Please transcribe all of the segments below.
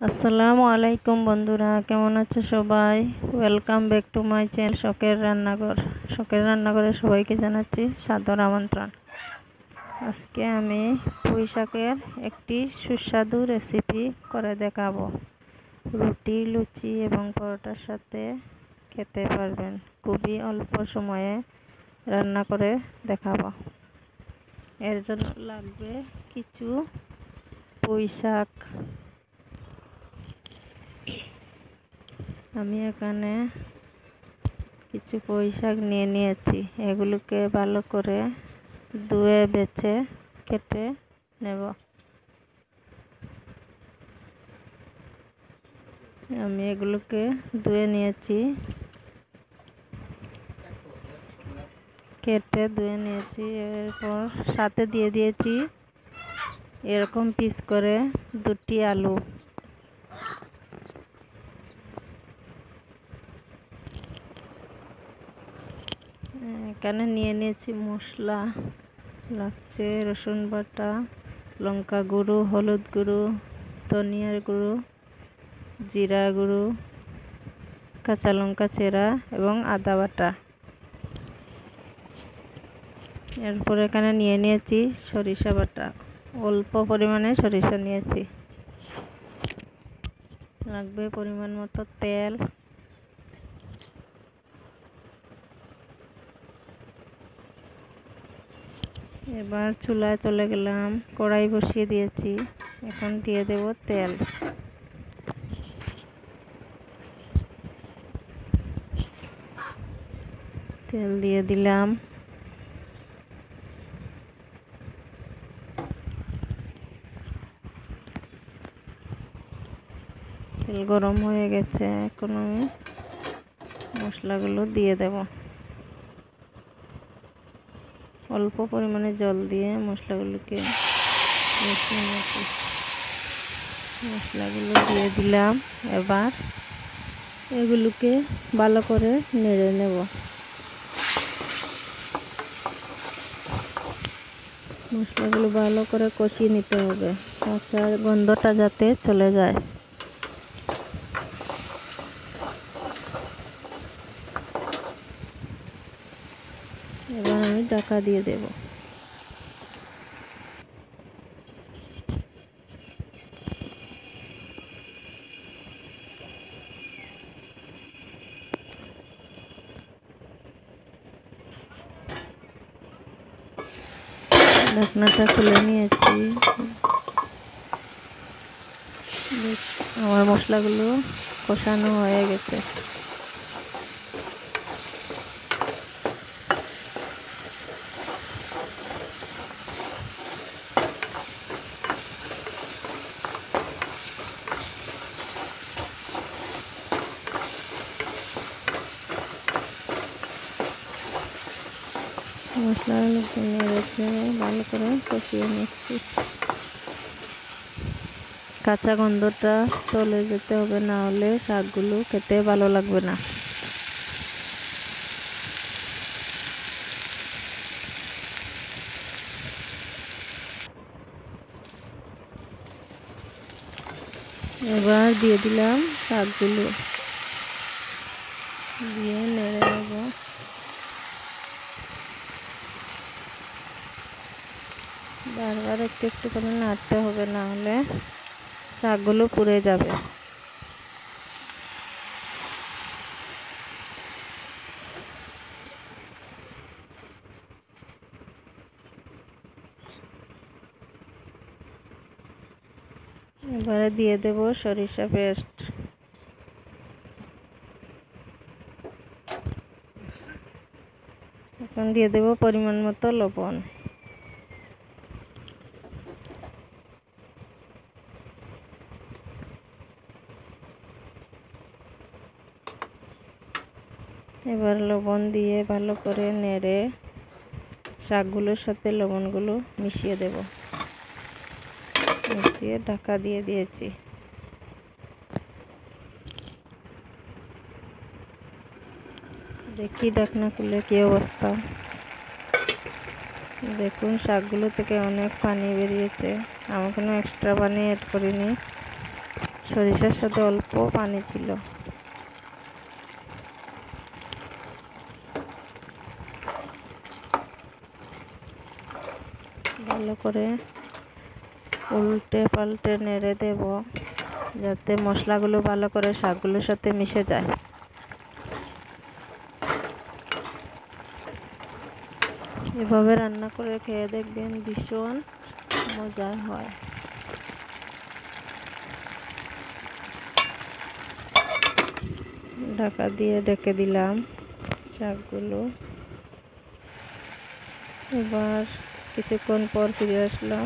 আসসালামু আলাইকুম বন্ধুরা, কেমন আছে সবাই? Welcome back to my channel শখের রান্নাঘর। শখের রান্নাঘরে সবাইকে জানাচ্ছি সাদর আমন্ত্রণ। আজকে আমি পুঁই শাকের একটি সুস্বাদু রেসিপি করে দেখাবো। রুটি, লুচি এবং পরোটার সাথে খেতে পারবেন। খুবই অল্প সময়ে রান্না করে দেখাবো। এর জন্য লাগবে কিছু পুঁই শাক। আমি এখানে কিছু পুঁই শাক নিয়ে নিয়েছি। এগুলোকে ভালো করে ধুয়ে বেছে কেটে নেব। আমি এগুলোকে ধুয়ে নিয়েছি, কেটে ধুয়ে নিয়েছি। এরপর সাথে দিয়ে দিয়েছি এরকম পিস করে 2টি আলু। এখানে নিয়ে নিয়েছি মশলা, লাগছে রসুন বাটা, লঙ্কা গুঁড়ো, হলুদ গুঁড়ো, ধনিয়ার গুঁড়ো, জিরা গুঁড়ো, কাঁচা লঙ্কা চেরা এবং আদা বাটা। এরপর এখানে নিয়ে নিয়েছি সরিষা বাটা, অল্প পরিমাণে সরিষা নিয়েছি। লাগবে পরিমাণ মতো তেল। এবার চুলায় চলে গেলাম, কড়াই বসিয়ে দিয়েছি। এখন দিয়ে দেব তেল। তেল দিয়ে দিলাম। তেল গরম হয়ে গেছে, এখন আমি মশলাগুলো দিয়ে দেব। অল্প পরিমাণে জল দিয়ে মশলাগুলোকে মিশিয়ে নিয়েছি। মশলাগুলো দিয়ে দিলাম। এবার এগুলোকে ভালো করে নেড়ে নেব। মশলাগুলো ভালো করে কষিয়ে নিতে হবে, কাঁচা গন্ধটা যাতে চলে যায়। এবার আমি ঢাকা দিয়ে দেব। ঢাকনাটা খুলে নিয়েছি। আমার মশলাগুলো কষানো হয়ে গেছে। মশলাগুলো নেড়েছে ভালো করে কষিয়ে নিচ্ছি। কাঁচা গন্ধটা চলে যেতে হবে, না হলে শাকগুলো খেতে ভালো লাগবে না। এবার দিয়ে দিলাম শাকগুলো, দিয়ে নেড়ে নেব। বারবার একটু একটু করে নাড়তে হবে, না হলে শাকগুলো পুড়ে যাবে। এবারে দিয়ে দেব সরিষা পেস্ট। এখন দিয়ে দেব পরিমাণ মতো লবণ। এবার লবণ দিয়ে ভালো করে নেড়ে শাকগুলোর সাথে লবণগুলো মিশিয়ে দেব। মিশিয়ে ঢাকা দিয়ে দিয়েছি। দেখি ঢাকনা খুলে কি অবস্থা। দেখুন শাকগুলো থেকে অনেক পানি বেরিয়েছে। আমি কোনো এক্সট্রা পানি অ্যাড করিনি, সরিষার সাথে অল্প পানি ছিল। ভালো করে উল্টে পাল্টে নেড়ে দেব যাতে মশলাগুলো ভালো করে শাকগুলোর সাথে মিশে যায়। এভাবে রান্না করে খেয়ে দেখবেন, ভীষণ মজার হয়। ঢাকা দিয়ে ঢেকে দিলাম শাকগুলো। এবার কিছুক্ষণ পর ফিরে আসলাম,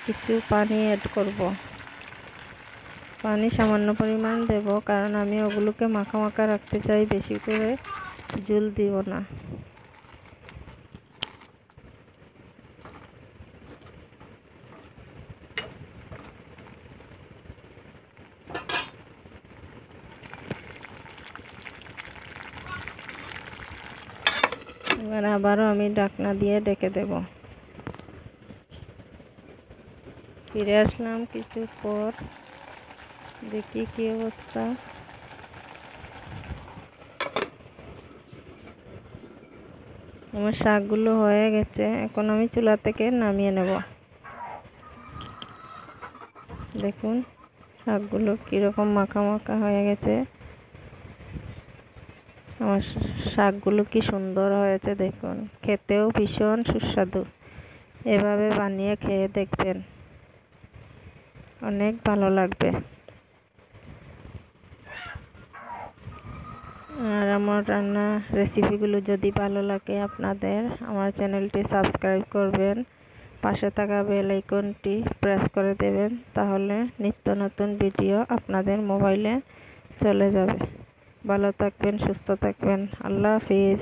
কিছু পানি অ্যাড করব। পানি সামান্য পরিমাণ দেব, কারণ আমি ওগুলোকে মাখা মাখা রাখতে চাই, বেশি করে ঝোল দিব না। এবার আবারও আমি ঢাকনা দিয়ে ঢেকে দেব। ফিরে আসলাম কিছু পর, দেখি কি অবস্থা। আমার শাকগুলো হয়ে গেছে, এখন আমি চুলা থেকে নামিয়ে নেব। দেখুন শাকগুলো কীরকম মাখা মাখা হয়ে গেছে। আমার শাকগুলো কি সুন্দর হয়েছে দেখুন, খেতেও ভীষণ সুস্বাদু। এভাবে বানিয়ে খেয়ে দেখবেন, অনেক ভালো লাগবে। আর আমার রান্না রেসিপিগুলো যদি ভালো লাগে আপনাদের, আমার চ্যানেলটি সাবস্ক্রাইব করবেন, পাশে থাকা বেল আইকনটি প্রেস করে দেবেন, তাহলে নিত্য নতুন ভিডিও আপনাদের মোবাইলে চলে যাবে। ভালো থাকবেন, সুস্থ থাকবেন। আল্লাহ হাফিজ।